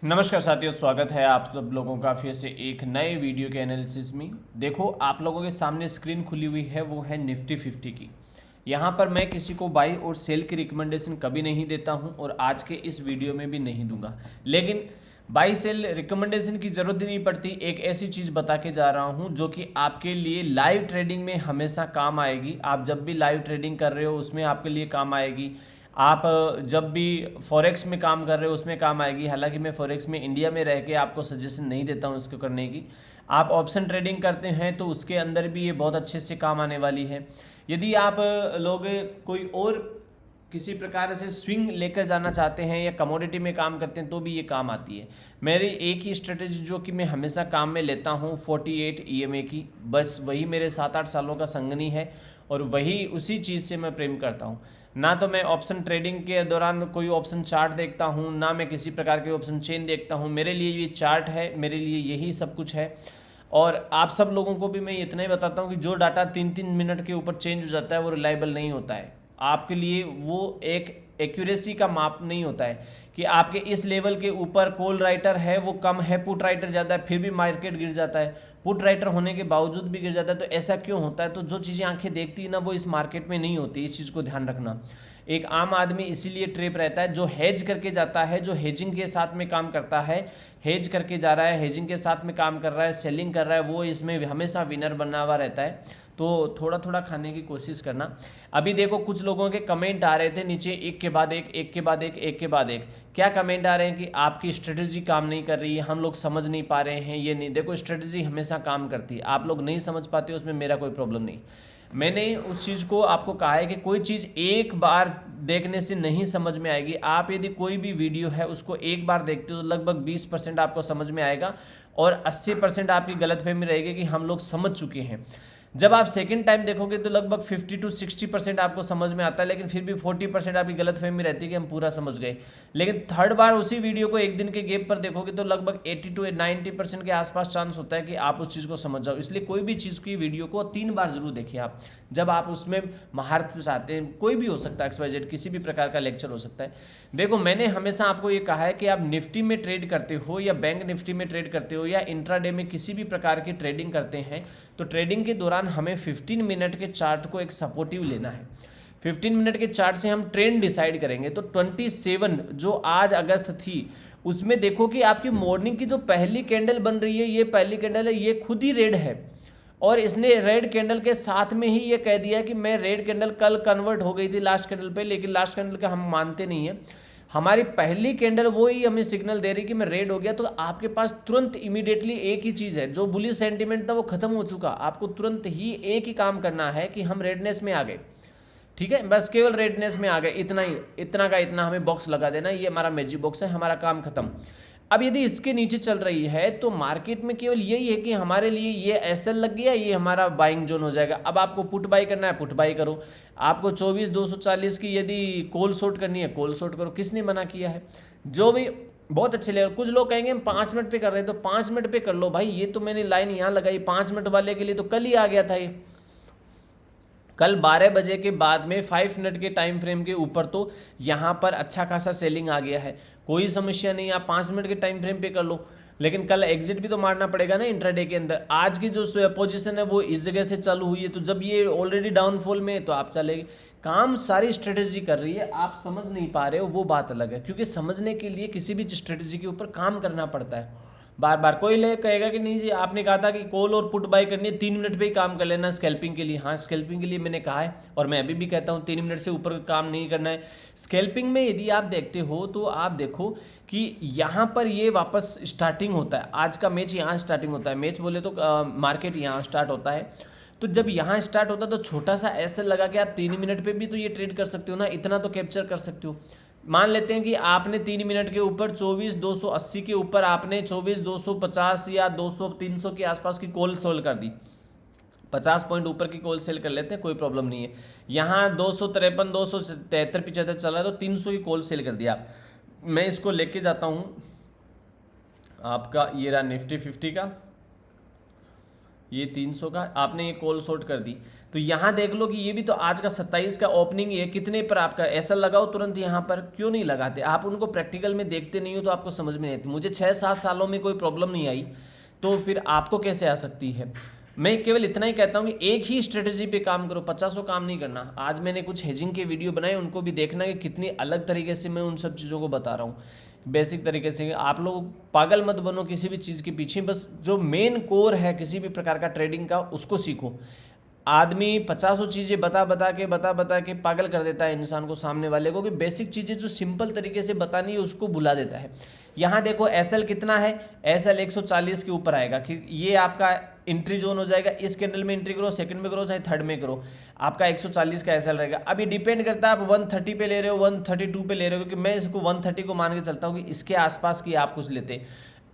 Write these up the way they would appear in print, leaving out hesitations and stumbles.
नमस्कार साथियों, स्वागत है आप सब लोगों का फिर से एक नए वीडियो के एनालिसिस में। देखो, आप लोगों के सामने स्क्रीन खुली हुई है, वो है निफ्टी 50 की। यहाँ पर मैं किसी को बाई और सेल की रिकमेंडेशन कभी नहीं देता हूँ और आज के इस वीडियो में भी नहीं दूंगा। लेकिन बाई सेल रिकमेंडेशन की ज़रूरत ही नहीं पड़ती। एक ऐसी चीज़ बता के जा रहा हूँ जो कि आपके लिए लाइव ट्रेडिंग में हमेशा काम आएगी। आप जब भी लाइव ट्रेडिंग कर रहे हो उसमें आपके लिए काम आएगी। आप जब भी फॉरेक्स में काम कर रहे हो उसमें काम आएगी। हालांकि मैं फॉरेक्स में इंडिया में रह के आपको सजेशन नहीं देता हूँ इसको करने की। आप ऑप्शन ट्रेडिंग करते हैं तो उसके अंदर भी ये बहुत अच्छे से काम आने वाली है। यदि आप लोग कोई और किसी प्रकार से स्विंग लेकर जाना चाहते हैं या कमोडिटी में काम करते हैं तो भी ये काम आती है। मेरी एक ही स्ट्रेटेजी जो कि मैं हमेशा काम में लेता हूँ 48 EMA की, बस वही मेरे 7-8 सालों का संगनी है और वही उसी चीज़ से मैं प्रेम करता हूँ। ना तो मैं ऑप्शन ट्रेडिंग के दौरान कोई ऑप्शन चार्ट देखता हूँ, ना मैं किसी प्रकार के ऑप्शन चेन देखता हूँ। मेरे लिए ये चार्ट है, मेरे लिए यही सब कुछ है। और आप सब लोगों को भी मैं इतना ही बताता हूँ कि जो डाटा 3-3 मिनट के ऊपर चेंज हो जाता है वो रिलायबल नहीं होता है। आपके लिए वो एक एक्यूरेसी का माप नहीं होता है कि आपके इस लेवल के ऊपर कॉल राइटर है वो कम है, पुट राइटर ज़्यादा है, फिर भी मार्केट गिर जाता है। पुट राइटर होने के बावजूद भी गिर जाता है, तो ऐसा क्यों होता है? तो जो चीज़ें आंखें देखती है ना वो इस मार्केट में नहीं होती। इस चीज़ को ध्यान रखना। एक आम आदमी इसीलिए ट्रेप रहता है जो हेज करके जाता है, जो हेजिंग के साथ में काम करता है, हेज करके जा रहा है, हेजिंग के साथ में काम कर रहा है, सेलिंग कर रहा है, वो इसमें हमेशा विनर बना हुआ रहता है। तो थोड़ा थोड़ा खाने की कोशिश करना। अभी देखो, कुछ लोगों के कमेंट आ रहे थे नीचे, एक के बाद एक, एक के बाद एक, एक के बाद एक। क्या कमेंट आ रहे हैं कि आपकी स्ट्रेटजी काम नहीं कर रही है, हम लोग समझ नहीं पा रहे हैं। ये नहीं, देखो स्ट्रेटजी हमेशा काम करती है। आप लोग नहीं समझ पाते, उसमें मेरा कोई प्रॉब्लम नहीं। मैंने उस चीज़ को आपको कहा है कि कोई चीज़ एक बार देखने से नहीं समझ में आएगी। आप यदि कोई भी वीडियो है उसको एक बार देखते हो तो लगभग 20% आपको समझ में आएगा और 80% आपकी गलतफहमी रहेगी कि हम लोग समझ चुके हैं। जब आप सेकंड टाइम देखोगे तो लगभग 50-60% आपको समझ में आता है, लेकिन फिर भी 40% आपकी गलतफहमी रहती है कि हम पूरा समझ गए। लेकिन थर्ड बार उसी वीडियो को एक दिन के गैप पर देखोगे तो लगभग 80-90% के आसपास चांस होता है कि आप उस चीज़ को समझ जाओ। इसलिए कोई भी चीज़ की वीडियो को 3 बार जरूर देखिए आप, जब आप उसमें महारत चाहते हैं। कोई भी हो सकता है, XYZ किसी भी प्रकार का लेक्चर हो सकता है। देखो, मैंने हमेशा आपको ये कहा है कि आप निफ्टी में ट्रेड करते हो या बैंक निफ्टी में ट्रेड करते हो या इंट्राडे में किसी भी प्रकार की ट्रेडिंग करते हैं, तो ट्रेडिंग के दौरान हमें 15 मिनट के चार्ट को एक सपोर्टिव लेना है। 15 मिनट के चार्ट से हम ट्रेंड डिसाइड करेंगे। तो 27 जो आज अगस्त थी उसमें देखो कि आपकी मॉर्निंग की जो पहली कैंडल बन रही है, ये पहली कैंडल है, ये खुद ही रेड है और इसने रेड कैंडल के साथ में ही ये कह दिया कि मैं रेड कैंडल कल कन्वर्ट हो गई थी लास्ट कैंडल पे, लेकिन लास्ट कैंडल का हम मानते नहीं है। हमारी पहली कैंडल वो ही हमें सिग्नल दे रही कि मैं रेड हो गया। तो आपके पास तुरंत इमीडिएटली एक ही चीज़ है, जो बुलिश सेंटीमेंट था वो खत्म हो चुका। आपको तुरंत ही एक ही काम करना है कि हम रेडनेस में आ गए, ठीक है, बस केवल रेडनेस में आ गए, इतना ही, इतना का इतना हमें बॉक्स लगा देना। ये हमारा मैजिक बॉक्स है, हमारा काम खत्म। अब यदि इसके नीचे चल रही है तो मार्केट में केवल यही है कि हमारे लिए ये एसएल लग गया, ये हमारा बाइंग जोन हो जाएगा। अब आपको पुट बाई करना है, पुट बाई करो। आपको 24,240 की यदि कॉल शॉर्ट करनी है, कॉल शॉर्ट करो, किसने मना किया है? जो भी बहुत अच्छे लेवल। कुछ लोग कहेंगे हम 5 मिनट पे कर रहे हैं, तो 5 मिनट पे कर लो भाई। ये तो मैंने लाइन यहाँ लगाई 5 मिनट वाले के लिए, तो कल ही आ गया था ये। कल 12 बजे के बाद में 5 मिनट के टाइम फ्रेम के ऊपर तो यहाँ पर अच्छा खासा सेलिंग आ गया है, कोई समस्या नहीं। आप 5 मिनट के टाइम फ्रेम पे कर लो, लेकिन कल एग्जिट भी तो मारना पड़ेगा ना इंट्राडे के अंदर। आज की जो पोजीशन है वो इस जगह से चालू हुई है, तो जब ये ऑलरेडी डाउनफॉल में है तो आप चलेगी। काम सारी स्ट्रेटेजी कर रही है, आप समझ नहीं पा रहे हो, वो बात अलग है। क्योंकि समझने के लिए किसी भी स्ट्रेटेजी के ऊपर काम करना पड़ता है बार बार। कोई ले कहेगा कि नहीं जी, आपने कहा था कि कॉल और पुट बाय करनी है, 3 मिनट पे ही काम कर लेना स्कैल्पिंग के लिए। हाँ, स्कैल्पिंग के लिए मैंने कहा है और मैं अभी भी कहता हूँ 3 मिनट से ऊपर काम नहीं करना है स्कैल्पिंग में। यदि आप देखते हो तो आप देखो कि यहाँ पर ये वापस स्टार्टिंग होता है, आज का मैच यहाँ स्टार्टिंग होता है। मैच बोले तो मार्केट यहाँ स्टार्ट होता है। तो जब यहाँ स्टार्ट होता है तो छोटा सा ऐसे लगा कि आप 3 मिनट पे भी तो ये ट्रेड कर सकते हो ना, इतना तो कैप्चर कर सकते हो। मान लेते हैं कि आपने 3 मिनट के ऊपर 24,280 के ऊपर आपने 24,250 या 200-300 के आसपास की कॉल सोल कर दी। 50 पॉइंट ऊपर की कॉल सेल कर लेते हैं, कोई प्रॉब्लम नहीं है। यहाँ 253, 273, 75 चल रहा है तो 300 की कॉल सेल कर दिया। मैं इसको लेके जाता हूँ आपका, ये रहा निफ्टी 50 का, ये 300 का आपने ये कॉल शॉर्ट कर दी, तो यहाँ देख लो कि ये भी तो आज का 27 का ओपनिंग है, कितने पर आपका ऐसा लगाओ तुरंत यहाँ पर, क्यों नहीं लगाते आप? उनको प्रैक्टिकल में देखते नहीं हो तो आपको समझ में नहीं आती। मुझे 6-7 सालों में कोई प्रॉब्लम नहीं आई, तो फिर आपको कैसे आ सकती है? मैं केवल इतना ही कहता हूँ कि एक ही स्ट्रेटजी पे काम करो, 50 काम नहीं करना। आज मैंने कुछ हेजिंग के वीडियो बनाए, उनको भी देखना कि कितनी अलग तरीके से मैं उन सब चीज़ों को बता रहा हूँ, बेसिक तरीके से। आप लोग पागल मत बनो किसी भी चीज़ के पीछे, बस जो मेन कोर है किसी भी प्रकार का ट्रेडिंग का उसको सीखो। आदमी 50 चीज़ें बता के पागल कर देता है इंसान को, सामने वाले को, कि बेसिक चीज़ें जो सिंपल तरीके से बतानी है उसको भुला देता है। यहाँ देखो एसएल कितना है, एसएल 140 के ऊपर आएगा कि ये आपका एंट्री जोन हो जाएगा। इस कैंडल में एंट्री करो, सेकंड में करो चाहे थर्ड में करो, आपका 140 का एसएल रहेगा। अब ये डिपेंड करता है आप 130 पे ले रहे हो 132 पे ले रहे हो, क्योंकि मैं इसको 130 को मान के चलता हूँ कि इसके आसपास की आप कुछ लेते,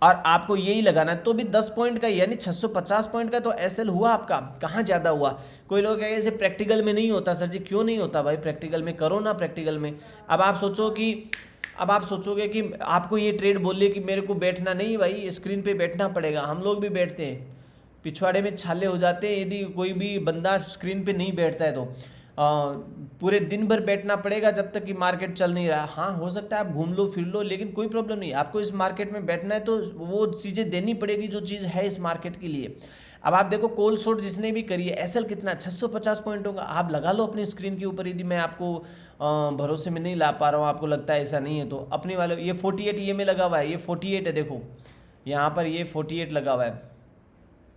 और आपको यही लगाना है। तो भी 10 पॉइंट का यानी 650 पॉइंट का तो एसएल हुआ आपका, कहाँ ज़्यादा हुआ। कोई लोग कहेंगे ऐसे प्रैक्टिकल में नहीं होता। सर जी क्यों नहीं होता भाई? प्रैक्टिकल में करो ना, प्रैक्टिकल में। अब आप सोचोगे कि आपको ये ट्रेड बोलिए कि मेरे को बैठना नहीं, भाई स्क्रीन पे बैठना पड़ेगा। हम लोग भी बैठते हैं, पिछवाड़े में छाले हो जाते हैं यदि कोई भी बंदा स्क्रीन पे नहीं बैठता है तो। पूरे दिन भर बैठना पड़ेगा जब तक कि मार्केट चल नहीं रहा। हाँ हो सकता है आप घूम लो फिर लो, लेकिन कोई प्रॉब्लम नहीं। आपको इस मार्केट में बैठना है तो वो चीज़ें देनी पड़ेगी जो चीज़ है इस मार्केट के लिए। अब आप देखो कॉल शॉर्ट जिसने भी करी है, एसएल कितना 650 पॉइंट होगा, आप लगा लो अपनी स्क्रीन के ऊपर। यदि मैं आपको भरोसे में नहीं ला पा रहा हूँ, आपको लगता है ऐसा नहीं है, तो अपने वाले ये 48 ये में लगा हुआ है, ये 48 है, देखो यहाँ पर ये 48 लगा हुआ है।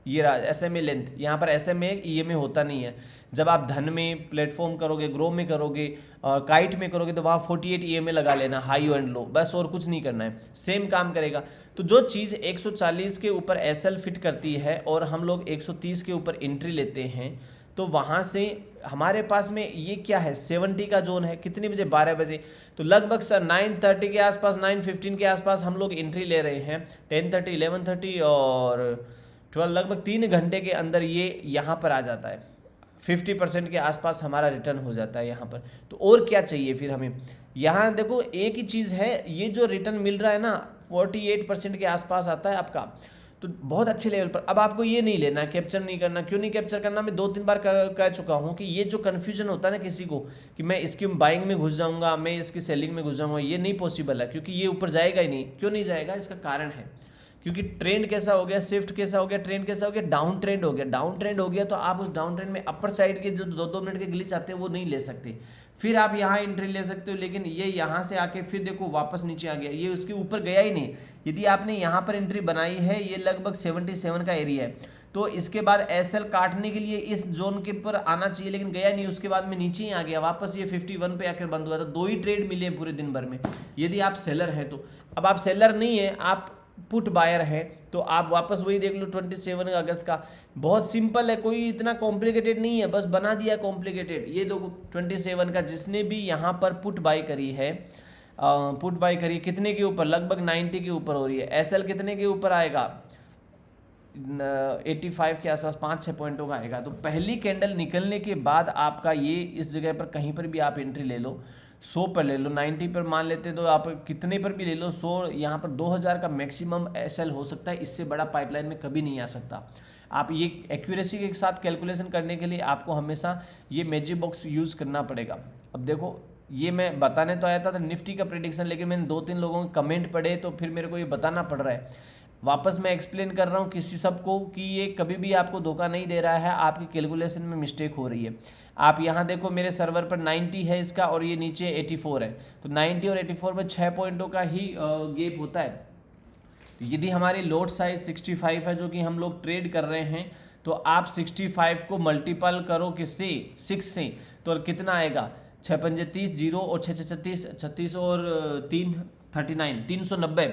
ये रहा SMA लेंथ, यहाँ पर SMA EMA होता नहीं है। जब आप धन में प्लेटफॉर्म करोगे, ग्रो में करोगे, काइट में करोगे, तो वहाँ 48 EMA लगा लेना, हाई एंड लो, बस और कुछ नहीं करना है, सेम काम करेगा। तो जो चीज़ 140 के ऊपर SL फिट करती है और हम लोग 130 के ऊपर एंट्री लेते हैं, तो वहाँ से हमारे पास में ये क्या है 70 का जोन है। कितने बजे? 12 बजे। तो लगभग 9:30 के आसपास, 9:15 के आसपास हम लोग एंट्री ले रहे हैं। 10:30, 11:30 और 12, लगभग 3 घंटे के अंदर ये यहाँ पर आ जाता है। 50% के आसपास हमारा रिटर्न हो जाता है यहाँ पर। तो और क्या चाहिए फिर हमें? यहाँ देखो एक ही चीज़ है, ये जो रिटर्न मिल रहा है ना 48% के आसपास आता है आपका, तो बहुत अच्छे लेवल पर। अब आपको ये नहीं लेना, कैप्चर नहीं करना। क्यों नहीं कैप्चर करना? मैं 2-3 बार कह चुका हूँ कि ये जो कन्फ्यूजन होता है ना किसी को कि मैं इसकी बाइंग में घुस जाऊँगा, मैं इसकी सेलिंग में घुस जाऊँगा, ये नहीं पॉसिबल है, क्योंकि ये ऊपर जाएगा ही नहीं। क्यों नहीं जाएगा? इसका कारण है क्योंकि ट्रेंड कैसा हो गया, शिफ्ट कैसा हो गया, ट्रेंड कैसा हो गया, डाउन ट्रेंड हो गया। डाउन ट्रेंड हो गया तो आप उस डाउन ट्रेंड में अपर साइड के जो 2-2 मिनट के ग्लिच आते हैं वो नहीं ले सकते। फिर आप यहाँ एंट्री ले सकते हो, लेकिन ये यहाँ से आके फिर देखो वापस नीचे आ गया, ये उसके ऊपर गया ही नहीं। यदि आपने यहाँ पर एंट्री बनाई है, ये लगभग 77 का एरिया है, तो इसके बाद एसएल काटने के लिए इस जोन के ऊपर आना चाहिए, लेकिन गया नहीं। उसके बाद में नीचे ही आ गया वापस, ये 51 पे आकर बंद हुआ था। 2 ही ट्रेड मिले पूरे दिन भर में, यदि आप सेलर है तो। अब आप सेलर नहीं है, आप पुट बायर है, तो आप वापस वही देख लो 27 अगस्त का। बहुत सिंपल है, कोई इतना कॉम्प्लिकेटेड नहीं है, बस बना दिया कॉम्प्लिकेटेड। ये देखो 27 का जिसने भी यहाँ पर पुट बाई करी है, पुट बाई करी कितने के ऊपर? लगभग 90 के ऊपर हो रही है। एसएल कितने के ऊपर आएगा? 85 के आसपास, 5-6 पॉइंटों का आएगा। तो पहली कैंडल निकलने के बाद आपका ये इस जगह पर कहीं पर भी आप एंट्री ले लो, 100 पर ले लो, 90 पर मान लेते तो आप कितने पर भी ले लो, 100, यहाँ पर 2000 का मैक्सिमम एसएल हो सकता है। इससे बड़ा पाइपलाइन में कभी नहीं आ सकता। आप ये एक्यूरेसी के साथ कैलकुलेशन करने के लिए आपको हमेशा ये मैजिक बॉक्स यूज़ करना पड़ेगा। अब देखो ये मैं बताने तो आया था निफ्टी का प्रेडिक्शन, लेकिन मैंने 2-3 लोगों के कमेंट पढ़े तो फिर मेरे को ये बताना पड़ रहा है। वापस मैं एक्सप्लेन कर रहा हूँ किसी सबको कि ये कभी भी आपको धोखा नहीं दे रहा है, आपकी कैलकुलेशन में मिस्टेक हो रही है। आप यहाँ देखो मेरे सर्वर पर 90 है इसका और ये नीचे 84 है, तो 90 और 84 में 6 पॉइंटों का ही गैप होता है। तो यदि हमारी लोड साइज 65 है जो कि हम लोग ट्रेड कर रहे हैं, तो आप 65 को मल्टीपल करो किससे? 6 से, तो कितना आएगा? 6×5 30, 0 और 6×6 36 और 3 39, 390।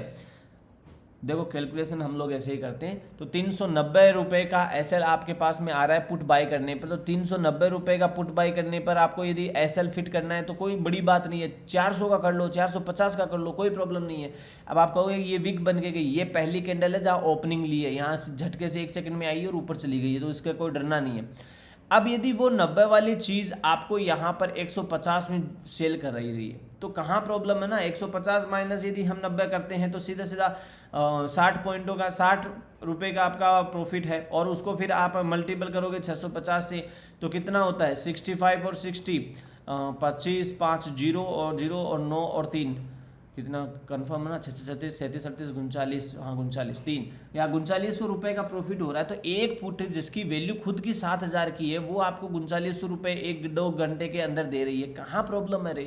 देखो कैलकुलेशन हम लोग ऐसे ही करते हैं। तो 390 रुपये का एसएल आपके पास में आ रहा है पुट बाई करने पर। तो 390 रुपये का पुट बाई करने पर आपको यदि एसएल फिट करना है तो कोई बड़ी बात नहीं है, 400 का कर लो, 450 का कर लो, कोई प्रॉब्लम नहीं है। अब आप कहोगे ये विक बन के गई, ये पहली कैंडल है जहाँ ओपनिंग ली है, यहाँ से झटके से 1 सेकंड में आई और ऊपर चली गई है, तो इसका कोई डरना नहीं है। अब यदि वो 90 वाली चीज़ आपको यहाँ पर 150 में सेल कर रही है, तो कहाँ प्रॉब्लम है ना। 150 माइनस यदि हम 90 करते हैं तो सीधा सीधा 60 पॉइंटों का 60 रुपये का आपका प्रॉफिट है, और उसको फिर आप मल्टीपल करोगे 650 से तो कितना होता है 65 और 60 25 5 0 और 0 और 9 और 3 कितना कन्फर्म है ना 36 37 38 39, हाँ 39 3 या 3900 रुपये का प्रॉफिट हो रहा है। तो एक पुट जिसकी वैल्यू खुद की 7000 की है वो आपको 3900 रुपये 1-2 घंटे के अंदर दे रही है। कहाँ प्रॉब्लम है रे,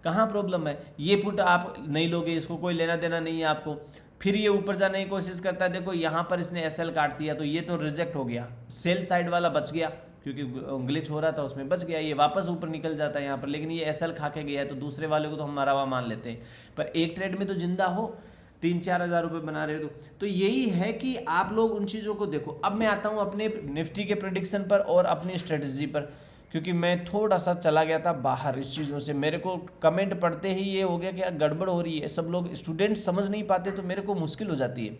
कहाँ प्रॉब्लम है। ये पुट आप नहीं लोगे, इसको कोई लेना देना नहीं है आपको। फिर ये ऊपर जाने की कोशिश करता है, देखो यहाँ पर इसने एसएल काट दिया तो ये तो रिजेक्ट हो गया, सेल साइड वाला बच गया क्योंकि ग्लिच हो रहा था उसमें बच गया, ये वापस ऊपर निकल जाता है यहाँ पर, लेकिन ये एसएल खा के गया है तो दूसरे वाले को तो हम मरा हुआ मान लेते हैं। पर एक ट्रेड में तो जिंदा हो, 3-4 हज़ार रुपये बना रहे हो तो यही है कि आप लोग उन चीज़ों को देखो। अब मैं आता हूँ अपने निफ्टी के प्रेडिक्शन पर और अपनी स्ट्रेटजी पर, क्योंकि मैं थोड़ा सा चला गया था बाहर इस चीज़ों से। मेरे को कमेंट पढ़ते ही ये हो गया कि यार गड़बड़ हो रही है, सब लोग स्टूडेंट समझ नहीं पाते तो मेरे को मुश्किल हो जाती है।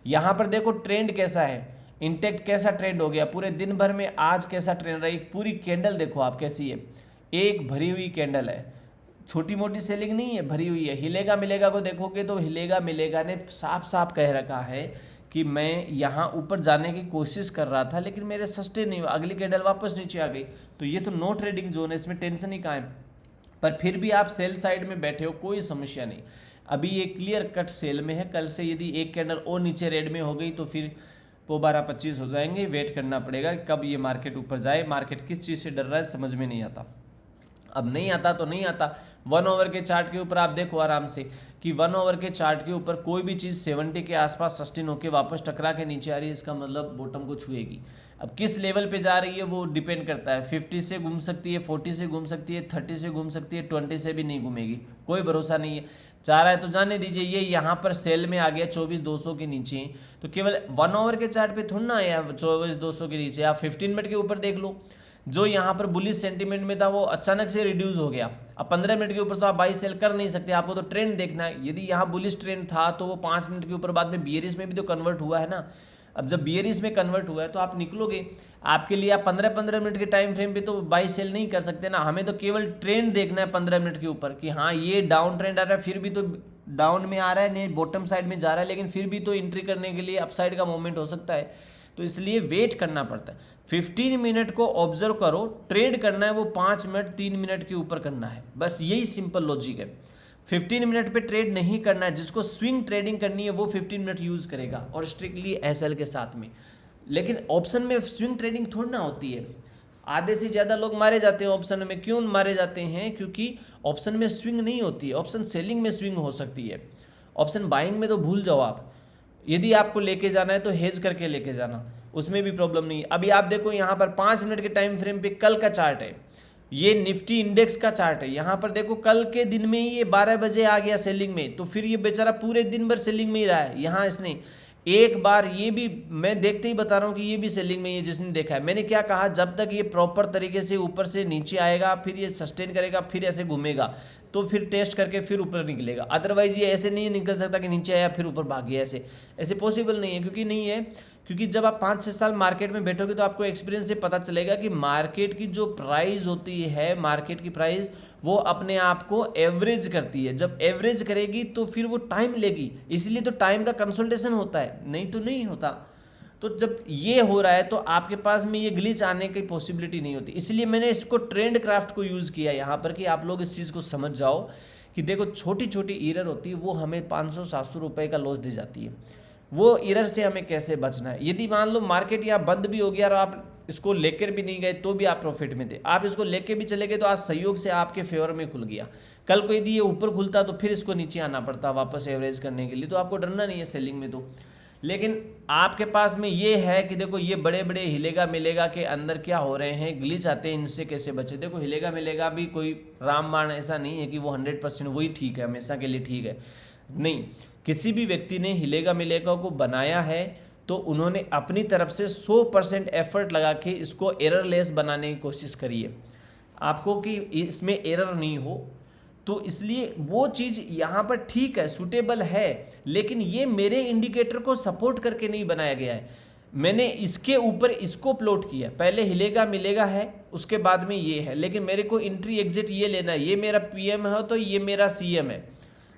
यहाँ पर देखो ट्रेंड कैसा है, इंटेक्ट कैसा ट्रेंड हो गया पूरे दिन भर में, आज कैसा ट्रेंड रहा, एक पूरी कैंडल देखो आप कैसी है, एक भरी हुई कैंडल है, छोटी मोटी सेलिंग नहीं है, भरी हुई है। हिलेगा मिलेगा को देखोगे तो हिलेगा मिलेगा ने साफ साफ कह रखा है कि मैं यहाँ ऊपर जाने की कोशिश कर रहा था लेकिन मेरे सस्ते नहीं हुआ, अगली कैंडल वापस नीचे आ गई, तो ये तो नो ट्रेडिंग जोन है, इसमें टेंशन ही कहाँ है। पर फिर भी आप सेल साइड में बैठे हो, कोई समस्या नहीं। अभी ये क्लियर कट सेल में है, कल से यदि एक कैंडल और नीचे रेड में हो गई तो फिर वो 12-25 हो जाएंगे। वेट करना पड़ेगा कब ये मार्केट ऊपर जाए। मार्केट किस चीज़ से डर रहा है समझ में नहीं आता। अब नहीं आता तो नहीं आता। 1 ओवर के चार्ट के ऊपर आप देखो आराम से कि 1 ओवर के चार्ट के ऊपर कोई भी चीज़ 70 के आसपास सस्टेन होकर वापस टकरा के नीचे आ रही है, इसका मतलब बॉटम को छुएगी। अब किस लेवल पे जा रही है वो डिपेंड करता है, 50 से घूम सकती है, 40 से घूम सकती है, 30 से घूम सकती है, 20 से भी नहीं घूमेगी, कोई भरोसा नहीं है। चाह रहा है तो जाने दीजिए। ये यहाँ पर सेल में आ गया 24,200 के नीचे, तो केवल 1 ओवर के चार्ट पे थोड़ा ना या 24,200 के नीचे, आप 15 मिनट के ऊपर देख लो। जो यहाँ पर बुलिश सेंटीमेंट में था वो अचानक से रिड्यूस हो गया। अब 15 मिनट के ऊपर तो आप बाई सेल कर नहीं सकते, आपको तो ट्रेंड देखना है। यदि यहाँ बुलिश ट्रेंड था तो वो 5 मिनट के ऊपर बाद में बियरिश में भी तो कन्वर्ट हुआ है ना। अब जब बियरिश में कन्वर्ट हुआ है तो आप निकलोगे, आपके लिए आप 15-15 मिनट के टाइम फ्रेम पे तो बाई सेल नहीं कर सकते ना। हमें तो केवल ट्रेंड देखना है 15 मिनट के ऊपर कि हाँ ये डाउन ट्रेंड आ रहा है, फिर भी तो डाउन में आ रहा है, नहीं बॉटम साइड में जा रहा है, लेकिन फिर भी तो एंट्री करने के लिए अपसाइड का मूवमेंट हो सकता है। तो इसलिए वेट करना पड़ता है। 15 मिनट को ऑब्जर्व करो, ट्रेड करना है वो 5 मिनट 3 मिनट के ऊपर करना है, बस यही सिंपल लॉजिक है। 15 मिनट पे ट्रेड नहीं करना है, जिसको स्विंग ट्रेडिंग करनी है वो 15 मिनट यूज करेगा और स्ट्रिक्टली एसएल के साथ में। लेकिन ऑप्शन में स्विंग ट्रेडिंग थोड़ी ना होती है। आधे से ज़्यादा लोग मारे जाते हैं ऑप्शन में। क्यों मारे जाते हैं? क्योंकि ऑप्शन में स्विंग नहीं होती है, ऑप्शन सेलिंग में स्विंग हो सकती है। ऑप्शन बाइंग में तो भूल जाओ आप। यदि आपको लेके जाना है तो हेज करके लेके जाना, उसमें भी प्रॉब्लम नहीं है। अभी आप देखो यहाँ पर 5 मिनट के टाइम फ्रेम पे कल का चार्ट है, ये निफ्टी इंडेक्स का चार्ट है। यहाँ पर देखो कल के दिन में ही ये 12 बजे आ गया सेलिंग में, तो फिर ये बेचारा पूरे दिन भर सेलिंग में ही रहा है। यहाँ इसने एक बार ये भी, मैं देखते ही बता रहा हूँ कि ये भी सेलिंग में ही है। जिसने देखा है, मैंने क्या कहा, जब तक ये प्रॉपर तरीके से ऊपर से नीचे आएगा, फिर ये सस्टेन करेगा, फिर ऐसे घूमेगा, तो फिर टेस्ट करके फिर ऊपर निकलेगा। अदरवाइज ये ऐसे नहीं निकल सकता कि नीचे आया फिर ऊपर भाग गया, ऐसे पॉसिबल नहीं है। क्योंकि नहीं है, क्योंकि जब आप 5-6 साल मार्केट में बैठोगे तो आपको एक्सपीरियंस से पता चलेगा कि मार्केट की जो प्राइस होती है, मार्केट की प्राइस वो अपने आप को एवरेज करती है। जब एवरेज करेगी तो फिर वो टाइम लेगी, इसलिए तो टाइम का कंसल्टेशन होता है, नहीं तो नहीं होता। तो जब ये हो रहा है तो आपके पास में ये ग्लिच आने की पॉसिबिलिटी नहीं होती। इसलिए मैंने इसको ट्रेंड क्राफ्ट को यूज़ किया यहाँ पर कि आप लोग इस चीज़ को समझ जाओ कि देखो छोटी छोटी एरर होती है, वो हमें 500-700 रुपये का लॉस दे जाती है। वो एरर से हमें कैसे बचना है। यदि मान लो मार्केट यहाँ बंद भी हो गया और आप इसको लेकर भी नहीं गए तो भी आप प्रॉफिट में थे, आप इसको लेके भी चले गए तो आज संयोग से आपके फेवर में खुल गया। कल को यदि ये ऊपर खुलता तो फिर इसको नीचे आना पड़ता वापस एवरेज करने के लिए, तो आपको डरना नहीं है सेलिंग में। तो लेकिन आपके पास में ये है कि देखो ये बड़े बड़े हिलेगा मिलेगा के अंदर क्या हो रहे हैं, ग्लिच आते हैं, इनसे कैसे बचे। देखो हिलेगा मिलेगा भी कोई रामबाण ऐसा नहीं है कि वो 100% वही ठीक है, हमेशा के लिए ठीक है, नहीं। किसी भी व्यक्ति ने हिलेगा मिलेगा को बनाया है तो उन्होंने अपनी तरफ से 100% एफर्ट लगा के इसको एररलेस बनाने की कोशिश करी है, आपको कि इसमें एरर नहीं हो। तो इसलिए वो चीज़ यहाँ पर ठीक है, सूटेबल है, लेकिन ये मेरे इंडिकेटर को सपोर्ट करके नहीं बनाया गया है। मैंने इसके ऊपर इसको प्लॉट किया, पहले हिलेगा मिलेगा है, उसके बाद में ये है, लेकिन मेरे को एंट्री एग्जिट ये लेना है। ये मेरा पीएम है तो ये मेरा सीएम है,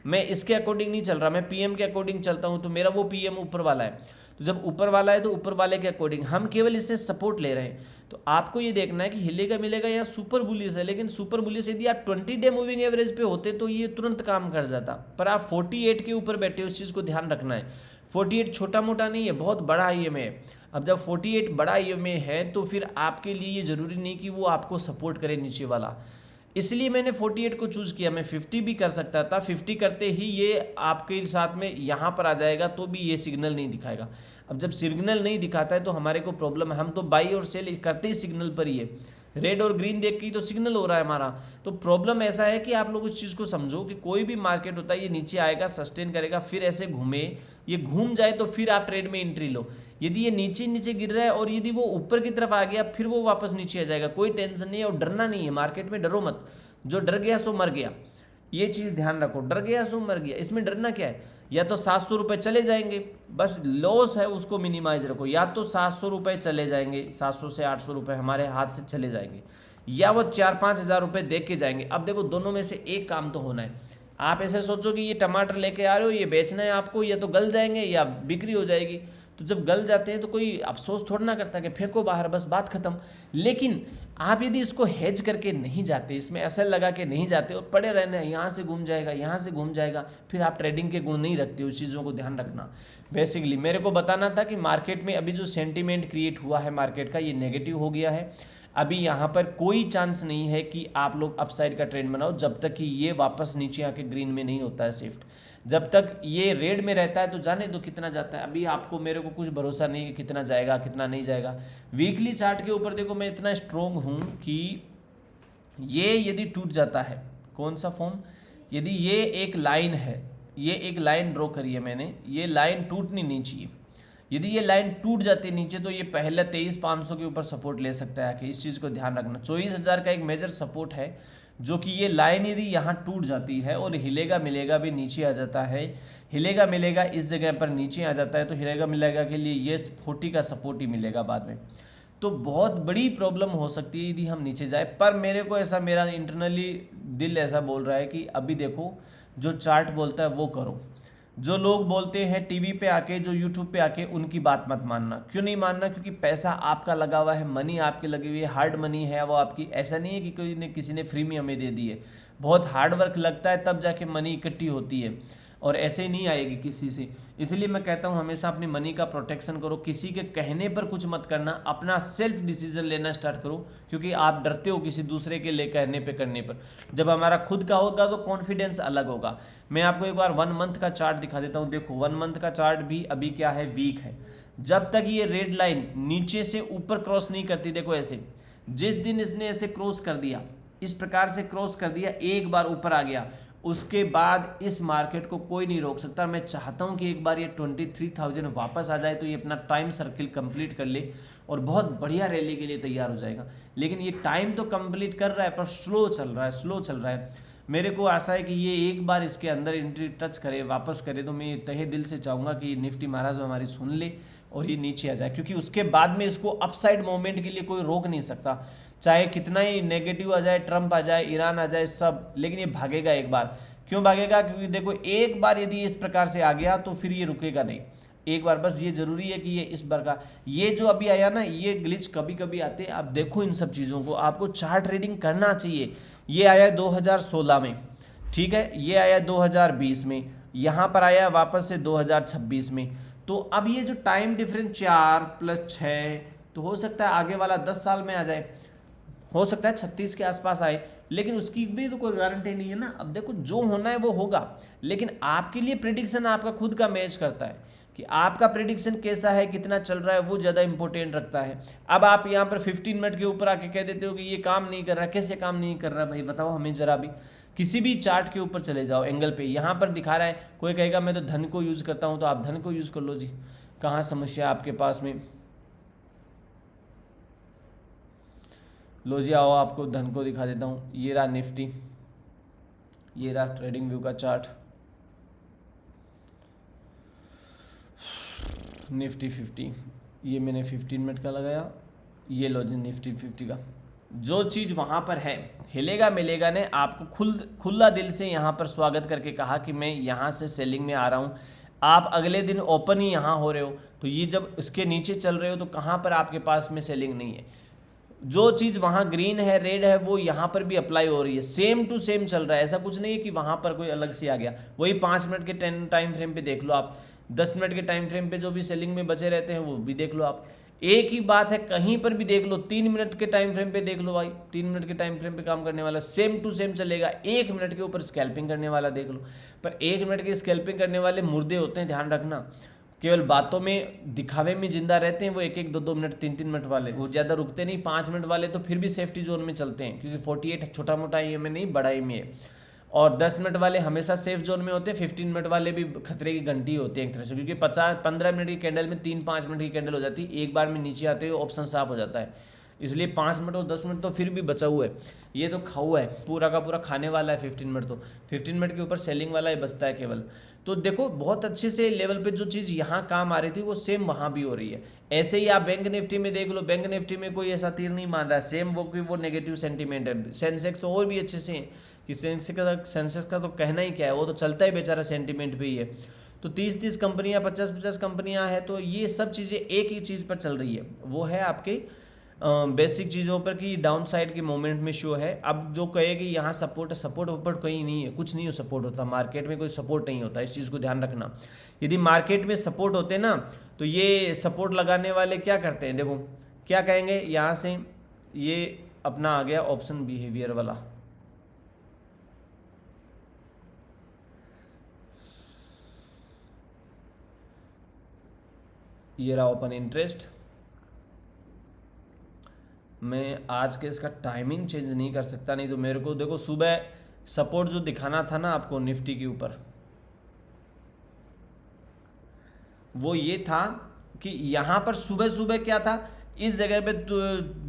मैं इसके अकॉर्डिंग नहीं चल रहा, मैं पीएम के अकॉर्डिंग चलता हूँ, तो मेरा वो पीएम ऊपर वाला है। तो जब ऊपर वाला है तो ऊपर वाले के अकॉर्डिंग हम केवल इससे सपोर्ट ले रहे हैं। तो आपको ये देखना है कि हिलेगा मिलेगा या सुपर बुलिश है। लेकिन सुपर बुलिश यदि आप 20 डे मूविंग एवरेज पे होते तो ये तुरंत काम कर जाता, पर आप 48 के ऊपर बैठे हो, इस चीज़ को ध्यान रखना है। 48 छोटा मोटा नहीं है, बहुत बड़ा ईएमए है। अब जब 48 बड़ा ईएमए है तो फिर आपके लिए ये ज़रूरी नहीं कि वो आपको सपोर्ट करे नीचे वाला, इसलिए मैंने 48 को चूज़ किया। मैं 50 भी कर सकता था, 50 करते ही ये आपके साथ में यहाँ पर आ जाएगा तो भी ये सिग्नल नहीं दिखाएगा। अब जब सिग्नल नहीं दिखाता है तो हमारे को प्रॉब्लम है, हम तो बाई और सेल करते ही सिग्नल पर ही है, रेड और ग्रीन देख के ही तो सिग्नल हो रहा है हमारा। तो प्रॉब्लम ऐसा है कि आप लोग उस चीज़ को समझो कि कोई भी मार्केट होता है ये नीचे आएगा, सस्टेन करेगा, फिर ऐसे घूमे, ये घूम जाए तो फिर आप ट्रेड में एंट्री लो। यदि ये नीचे नीचे गिर रहा है और यदि वो ऊपर की तरफ आ गया फिर वो वापस नीचे आ जाएगा, कोई टेंशन नहीं है। और डरना नहीं है, मार्केट में डरो मत, जो डर गया सो मर गया, ये चीज़ ध्यान रखो, डर गया सो मर गया, इसमें डरना क्या है। या तो 700 रुपये चले जाएंगे, बस लॉस है उसको मिनिमाइज रखो, या तो 700 रुपये चले जाएंगे, 700 से 800 रुपये हमारे हाथ से चले जाएंगे, या वो 4-5 हज़ार रुपये देख के जाएंगे। अब देखो दोनों में से एक काम तो होना है। आप ऐसे सोचो कि ये टमाटर लेके आ रहे हो, ये बेचना है आपको, या तो गल जाएंगे या बिक्री हो जाएगी। तो जब गल जाते हैं तो कोई अफसोस थोड़ा ना करता कि फेंको बाहर, बस बात खत्म। लेकिन आप यदि इसको हेज करके नहीं जाते, इसमें एसएल लगा के नहीं जाते और पड़े रहने, यहाँ से घूम जाएगा, यहाँ से घूम जाएगा, फिर आप ट्रेडिंग के गुण नहीं रखते, उस चीज़ों को ध्यान रखना। बेसिकली मेरे को बताना था कि मार्केट में अभी जो सेंटीमेंट क्रिएट हुआ है मार्केट का, ये नेगेटिव हो गया है। अभी यहाँ पर कोई चांस नहीं है कि आप लोग अपसाइड का ट्रेंड बनाओ जब तक कि ये वापस नीचे आके ग्रीन में नहीं होता है शिफ्ट। जब तक ये रेड में रहता है तो जाने दो कितना जाता है। अभी आपको मेरे को कुछ भरोसा नहीं है कितना जाएगा कितना नहीं जाएगा। वीकली चार्ट के ऊपर देखो मैं इतना स्ट्रोंग हूँ कि ये यदि टूट जाता है, कौन सा फॉर्म, यदि ये एक लाइन है, ये एक लाइन ड्रॉ करी है मैंने, ये लाइन टूटनी नहीं चाहिए। यदि ये लाइन टूट जाती है नीचे तो ये पहले 23,500 के ऊपर सपोर्ट ले सकता है। कि इस चीज़ को ध्यान रखना, 24,000 का एक मेजर सपोर्ट है, जो कि ये लाइन यदि यहाँ टूट जाती है और हिलेगा मिलेगा भी नीचे आ जाता है, हिलेगा मिलेगा इस जगह पर नीचे आ जाता है, तो हिलेगा मिलेगा के लिए ये 40 का सपोर्ट ही मिलेगा बाद में। तो बहुत बड़ी प्रॉब्लम हो सकती है यदि हम नीचे जाए। पर मेरे को ऐसा, मेरा इंटरनली दिल ऐसा बोल रहा है कि अभी देखो जो चार्ट बोलता है वो करो। जो लोग बोलते हैं टीवी पे आके, जो यूट्यूब पे आके, उनकी बात मत मानना। क्यों नहीं मानना? क्योंकि पैसा आपका लगा हुआ है, मनी आपकी लगी हुई है, हार्ड मनी है वो आपकी। ऐसा नहीं है कि कोई ने किसी ने फ्री में हमें दे दी है, बहुत हार्ड वर्क लगता है तब जाके मनी इकट्ठी होती है, और ऐसे ही नहीं आएगी किसी से। इसलिए मैं कहता हूँ हमेशा अपनी मनी का प्रोटेक्शन करो, किसी के कहने पर कुछ मत करना, अपना सेल्फ डिसीजन लेना स्टार्ट करो। क्योंकि आप डरते हो किसी दूसरे के ले कहने पे करने पर, जब हमारा खुद का होगा तो कॉन्फिडेंस अलग होगा। मैं आपको एक बार 1 मंथ का चार्ट दिखा देता हूँ। देखो 1 मंथ का चार्ट भी अभी क्या है, वीक है। जब तक ये रेड लाइन नीचे से ऊपर क्रॉस नहीं करती, देखो ऐसे, जिस दिन इसने ऐसे क्रॉस कर दिया, इस प्रकार से क्रॉस कर दिया, एक बार ऊपर आ गया, उसके बाद इस मार्केट को कोई नहीं रोक सकता। मैं चाहता हूं कि एक बार ये 23,000 वापस आ जाए तो ये अपना टाइम सर्किल कंप्लीट कर ले और बहुत बढ़िया रैली के लिए तैयार हो जाएगा। लेकिन ये टाइम तो कंप्लीट कर रहा है पर स्लो चल रहा है, स्लो चल रहा है। मेरे को आशा है कि ये एक बार इसके अंदर एंट्री टच करे, वापस करे, तो मैं तहे दिल से चाहूँगा कि निफ्टी महाराज हमारी सुन ले और ये नीचे आ जाए। क्योंकि उसके बाद में इसको अपसाइड मूवमेंट के लिए कोई रोक नहीं सकता, चाहे कितना ही नेगेटिव आ जाए, ट्रंप आ जाए, ईरान आ जाए, सब, लेकिन ये भागेगा एक बार। क्यों भागेगा? क्योंकि देखो एक बार यदि इस प्रकार से आ गया तो फिर ये रुकेगा नहीं। एक बार बस ये जरूरी है कि ये इस बार का, ये जो अभी आया ना, ये ग्लिच कभी कभी आते हैं। आप देखो इन सब चीज़ों को, आपको चार्ट ट्रेडिंग करना चाहिए। ये आया 2016 में, ठीक है, ये आया 2020 में, यहाँ पर आया वापस से 2026 में। तो अब ये जो टाइम डिफरेंस 4 + 6, तो हो सकता है आगे वाला 10 साल में आ जाए, हो सकता है 36 के आसपास आए, लेकिन उसकी भी तो कोई गारंटी नहीं है ना। अब देखो जो होना है वो होगा, लेकिन आपके लिए प्रेडिक्शन आपका खुद का मैच करता है कि आपका प्रेडिक्शन कैसा है, कितना चल रहा है, वो ज़्यादा इंपॉर्टेंट रखता है। अब आप यहाँ पर 15 मिनट के ऊपर आके कह देते हो कि ये काम नहीं कर रहा, कैसे काम नहीं कर रहा भाई बताओ हमें जरा भी। किसी भी चार्ट के ऊपर चले जाओ, एंगल पे यहाँ पर दिखा रहा है, कोई कहेगा मैं तो धन को यूज़ करता हूँ, तो आप धन को यूज़ कर लो जी, कहाँ समस्या आपके पास में। लो जी आओ, आपको धन को दिखा देता हूँ। ये रहा निफ्टी, ये रहा ट्रेडिंग व्यू का चार्ट, निफ्टी 50, ये मैंने 15 मिनट का लगाया, ये लो जी निफ्टी 50 का। जो चीज़ वहाँ पर है हिलेगा मिलेगा ने आपको खुला दिल से यहाँ पर स्वागत करके कहा कि मैं यहाँ से सेलिंग में आ रहा हूँ। आप अगले दिन ओपन ही यहाँ हो रहे हो, तो ये जब इसके नीचे चल रहे हो तो कहाँ पर आपके पास में सेलिंग नहीं है। जो चीज़ वहाँ ग्रीन है रेड है वो यहाँ पर भी अप्लाई हो रही है, सेम टू सेम चल रहा है। ऐसा कुछ नहीं है कि वहाँ पर कोई अलग से आ गया। वही 5 मिनट के टाइम फ्रेम पे देख लो आप, 10 मिनट के टाइम फ्रेम पे जो भी सेलिंग में बचे रहते हैं वो भी देख लो आप। एक ही बात है, कहीं पर भी देख लो, 3 मिनट के टाइम फ्रेम पे देख लो भाई, 3 मिनट के टाइम फ्रेम पे काम करने वाला सेम टू सेम चलेगा। 1 मिनट के ऊपर स्कैल्पिंग करने वाला देख लो, पर 1 मिनट की स्कैल्पिंग करने वाले मुर्दे होते हैं, ध्यान रखना। केवल बातों में दिखावे में जिंदा रहते हैं वो, 1-1, 2-2 मिनट 3-3 मिनट वाले, वो ज़्यादा रुकते नहीं। 5 मिनट वाले तो फिर भी सेफ्टी जोन में चलते हैं, क्योंकि 48 छोटा मोटा ही में नहीं, बड़ा ही में है। और 10 मिनट वाले हमेशा सेफ जोन में होते हैं। 15 मिनट वाले भी खतरे की घंटी होती है एक तरह से, क्योंकि 15 मिनट की कैंडल में 3-5 मिनट की कैंडल हो जाती है, एक बार में नीचे आते हुए ऑप्शन साफ हो जाता है। इसलिए 5 मिनट और 10 मिनट तो फिर भी बचा हुआ है, ये तो खाऊआ है, पूरा का पूरा खाने वाला है। 15 मिनट तो 15 मिनट के ऊपर सेलिंग वाला ही बचता है केवल। तो देखो बहुत अच्छे से लेवल पे जो चीज़ यहाँ काम आ रही थी वो सेम वहाँ भी हो रही है। ऐसे ही आप बैंक निफ्टी में देख लो, बैंक निफ्टी में कोई ऐसा तीर नहीं मान रहा है, सेम वो नेगेटिव सेंटीमेंट है। सेंसेक्स तो और भी अच्छे से है कि सेंसेक्स का तो कहना ही क्या है, वो तो चलता ही बेचारा सेंटीमेंट पे ही है। तो 30-30 कंपनियाँ, 50-50 कंपनियाँ हैं, तो ये सब चीज़ें एक ही चीज़ पर चल रही है, वो है आपके बेसिक चीज़ों पर कि डाउन साइड के मोमेंट में शो है। अब जो कहे कि यहाँ सपोर्ट वपोर्ट कहीं नहीं है, कुछ नहीं हो सपोर्ट होता, मार्केट में कोई सपोर्ट नहीं होता, इस चीज़ को ध्यान रखना। यदि मार्केट में सपोर्ट होते ना तो ये सपोर्ट लगाने वाले क्या करते हैं, देखो क्या कहेंगे, यहाँ से ये अपना आ गया ऑप्शन बिहेवियर वाला, ये रहा ओपन इंटरेस्ट। मैं आज के इसका टाइमिंग चेंज नहीं कर सकता, नहीं तो मेरे को देखो सुबह सपोर्ट जो दिखाना था ना आपको निफ्टी के ऊपर, वो ये था कि यहाँ पर सुबह सुबह क्या था, इस जगह पे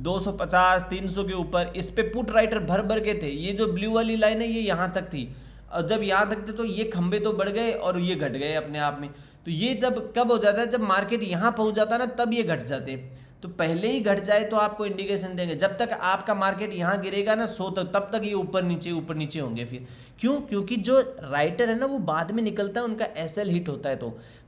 250-300 के ऊपर इस पे पुट राइटर भर भर के थे। ये जो ब्लू वाली लाइन है ये यहाँ तक थी, और जब यहाँ तक थे तो ये खंबे तो बढ़ गए और ये घट गए अपने आप में। तो ये तब कब हो जाता है, जब मार्केट यहाँ पहुँच जाता है ना तब ये घट जाते हैं। तो पहले ही घट जाए तो आपको इंडिकेशन देंगे। जब तक आपका मार्केट यहाँ गिरेगा ना 100 तक, तब तक ये ऊपर नीचे होंगे। फिर क्यों, क्योंकि जो राइटर है ना वो बाद में निकलता है, उनका एसएल हिट होता है।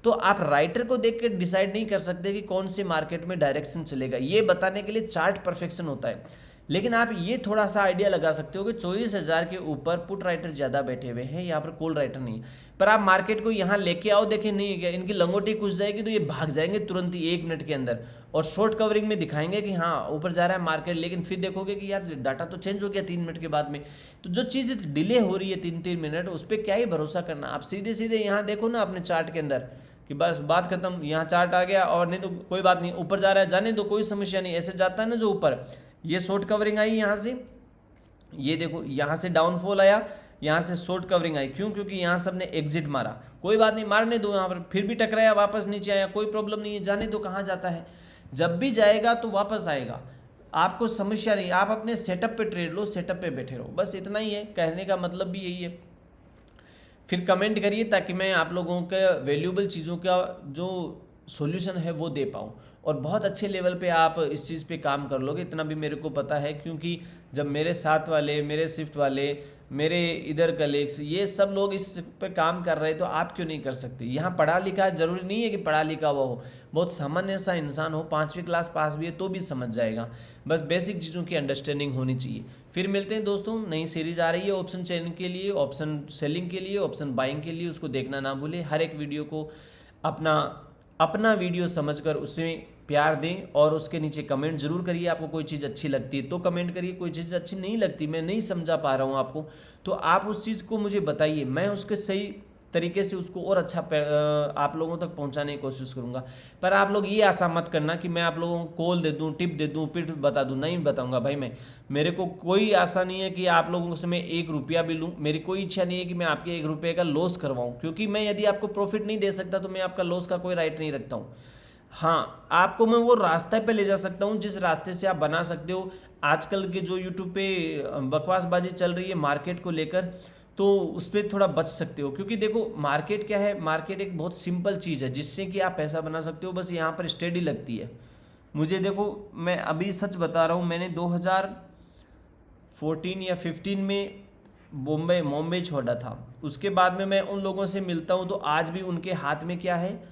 तो आप राइटर को देख के डिसाइड नहीं कर सकते कि कौन से मार्केट में डायरेक्शन चलेगा, ये बताने के लिए चार्ट परफेक्शन होता है। लेकिन आप ये थोड़ा सा आइडिया लगा सकते हो कि 24,000 के ऊपर पुट राइटर ज़्यादा बैठे हुए हैं, यहाँ पर कॉल राइटर नहीं। पर आप मार्केट को यहाँ लेके आओ, देखें नहीं गया, इनकी लंगोटी कुछ जाएगी तो ये भाग जाएंगे तुरंत ही 1 मिनट के अंदर, और शॉर्ट कवरिंग में दिखाएंगे कि हाँ ऊपर जा रहा है मार्केट, लेकिन फिर देखोगे कि यार डाटा तो चेंज हो गया 3 मिनट के बाद में। तो जो चीज़ डिले हो रही है 3-3 मिनट, उस पर क्या ही भरोसा करना। आप सीधे सीधे यहाँ देखो ना अपने चार्ट के अंदर कि बस बात खत्म, यहाँ चार्ट आ गया और नहीं तो कोई बात नहीं, ऊपर जा रहा है जाने तो कोई समस्या नहीं। ऐसे जाता है ना जो ऊपर, ये शॉर्ट कवरिंग आई यहाँ से, ये देखो यहाँ से डाउनफॉल आया, यहाँ से शॉर्ट कवरिंग आई, क्यों, क्योंकि यहाँ सबने एग्जिट मारा। कोई बात नहीं, मारने दो, यहाँ पर फिर भी टकराया वापस नीचे आया, कोई प्रॉब्लम नहीं है, जाने दो। कहाँ जाता है, जब भी जाएगा तो वापस आएगा, आपको समस्या नहीं। आप अपने सेटअप पे ट्रेड लो, सेटअप पे बैठे रहो, बस इतना ही है, कहने का मतलब भी यही है। फिर कमेंट करिए ताकि मैं आप लोगों के वैल्यूएबल चीज़ों का जो सॉल्यूशन है वो दे पाऊँ, और बहुत अच्छे लेवल पे आप इस चीज़ पे काम कर लोगे, इतना भी मेरे को पता है। क्योंकि जब मेरे साथ वाले, मेरे शिफ्ट वाले, मेरे इधर कलीग्स, ये सब लोग इस पे काम कर रहे हैं, तो आप क्यों नहीं कर सकते। यहाँ पढ़ा लिखा ज़रूरी नहीं है कि पढ़ा लिखा हुआ हो, बहुत सामान्य सा इंसान हो, 5वीं क्लास पास भी है तो भी समझ जाएगा। बस बेसिक चीज़ों की अंडरस्टैंडिंग होनी चाहिए। फिर मिलते हैं दोस्तों, नई सीरीज़ आ रही है ऑप्शन चेनिंग के लिए, ऑप्शन सेलिंग के लिए, ऑप्शन बाइंग के लिए, उसको देखना ना भूलें। हर एक वीडियो को अपना वीडियो समझकर उसमें प्यार दें, और उसके नीचे कमेंट जरूर करिए। आपको कोई चीज़ अच्छी लगती है तो कमेंट करिए, कोई चीज़ अच्छी नहीं लगती, मैं नहीं समझा पा रहा हूँ आपको, तो आप उस चीज़ को मुझे बताइए, मैं उसके सही तरीके से उसको और अच्छा आप लोगों तक पहुंचाने की कोशिश करूंगा। पर आप लोग ये आशा मत करना कि मैं आप लोगों को कॉल दे दूं, टिप दे दूं, फिर बता दूं, नहीं बताऊंगा भाई। मेरे को कोई आशा नहीं है कि आप लोगों से मैं 1 रुपया भी लूँ, मेरी कोई इच्छा नहीं है कि मैं आपके 1 रुपये का लॉस करवाऊँ, क्योंकि मैं यदि आपको प्रॉफिट नहीं दे सकता तो मैं आपका लॉस का कोई राइट नहीं रखता हूँ। हाँ, आपको मैं वो रास्ते पे ले जा सकता हूँ जिस रास्ते से आप बना सकते हो। आजकल के जो यूट्यूब पे बकवासबाजी चल रही है मार्केट को लेकर, तो उस पर थोड़ा बच सकते हो। क्योंकि देखो मार्केट क्या है, मार्केट एक बहुत सिंपल चीज़ है जिससे कि आप पैसा बना सकते हो, बस यहाँ पर स्टडी लगती है। मुझे देखो, मैं अभी सच बता रहा हूँ, मैंने 2014 या 15 में मुंबई छोड़ा था। उसके बाद में मैं उन लोगों से मिलता हूँ तो आज भी उनके हाथ में क्या है,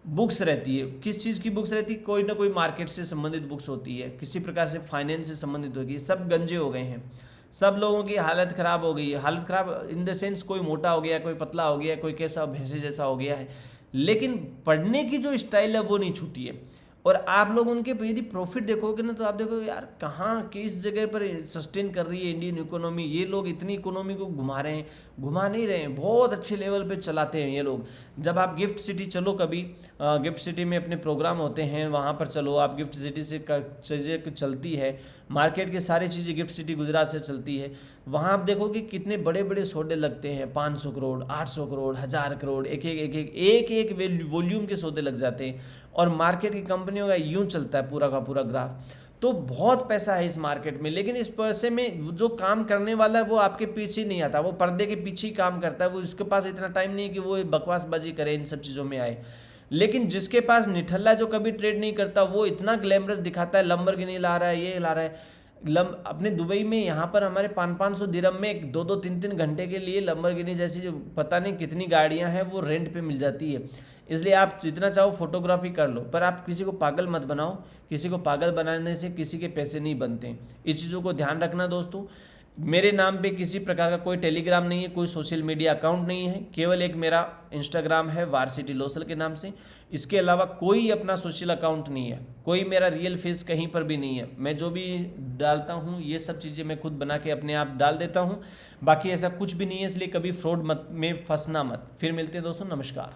बुक्स रहती है। किस चीज़ की बुक्स रहती है, कोई ना कोई मार्केट से संबंधित बुक्स होती है, किसी प्रकार से फाइनेंस से संबंधित होगी। सब गंजे हो गए हैं, सब लोगों की हालत ख़राब हो गई है। हालत ख़राब इन द सेंस, कोई मोटा हो गया, कोई पतला हो गया, कोई कैसा भैंसे जैसा हो गया है, लेकिन पढ़ने की जो स्टाइल है वो नहीं छूटी है। और आप लोग उनके यदि प्रॉफिट देखोगे ना तो आप देखोगे यार कहाँ किस जगह पर सस्टेन कर रही है इंडियन इकोनॉमी। ये लोग इतनी इकोनॉमी को घुमा रहे हैं, घुमा नहीं रहे हैं, बहुत अच्छे लेवल पे चलाते हैं ये लोग। जब आप गिफ्ट सिटी चलो कभी, गिफ्ट सिटी में अपने प्रोग्राम होते हैं, वहाँ पर चलो आप, गिफ्ट सिटी से चीज़ें चलती है, मार्केट की सारी चीज़ें गिफ्ट सिटी गुजरात से चलती है। वहाँ आप देखोगे कितने बड़े बड़े सौदे लगते हैं, 500 करोड़, 800 करोड़, 1000 करोड़, एक वॉल्यूम के सौदे लग जाते हैं। और मार्केट की कंपनियों का यूं चलता है पूरा का पूरा ग्राफ। तो बहुत पैसा है इस मार्केट में, लेकिन इस पैसे में जो काम करने वाला है वो आपके पीछे नहीं आता, वो पर्दे के पीछे ही काम करता है। वो इसके पास इतना टाइम नहीं है कि वो बकवासबाजी करे, इन सब चीज़ों में आए। लेकिन जिसके पास निठल्ला जो कभी ट्रेड नहीं करता, वो इतना ग्लैमरस दिखाता है, लंबरगिनी ला रहा है, ये ला रहा है। अपने दुबई में यहाँ पर हमारे 500-500 दिरहम में 2-3 घंटे के लिए लंबरगिनी जैसी जो पता नहीं कितनी गाड़ियाँ हैं वो रेंट पे मिल जाती है। इसलिए आप जितना चाहो फोटोग्राफी कर लो, पर आप किसी को पागल मत बनाओ। किसी को पागल बनाने से किसी के पैसे नहीं बनते। इस चीज़ों को ध्यान रखना दोस्तों। मेरे नाम पे किसी प्रकार का कोई टेलीग्राम नहीं है, कोई सोशल मीडिया अकाउंट नहीं है, केवल एक मेरा इंस्टाग्राम है वारसिटी लोसल के नाम से। इसके अलावा कोई अपना सोशल अकाउंट नहीं है, कोई मेरा रियल फेस कहीं पर भी नहीं है। मैं जो भी डालता हूँ ये सब चीज़ें मैं खुद बना के अपने आप डाल देता हूँ, बाकी ऐसा कुछ भी नहीं है। इसलिए कभी फ्रॉड मत में फंसना मत। फिर मिलते हैं दोस्तों, नमस्कार।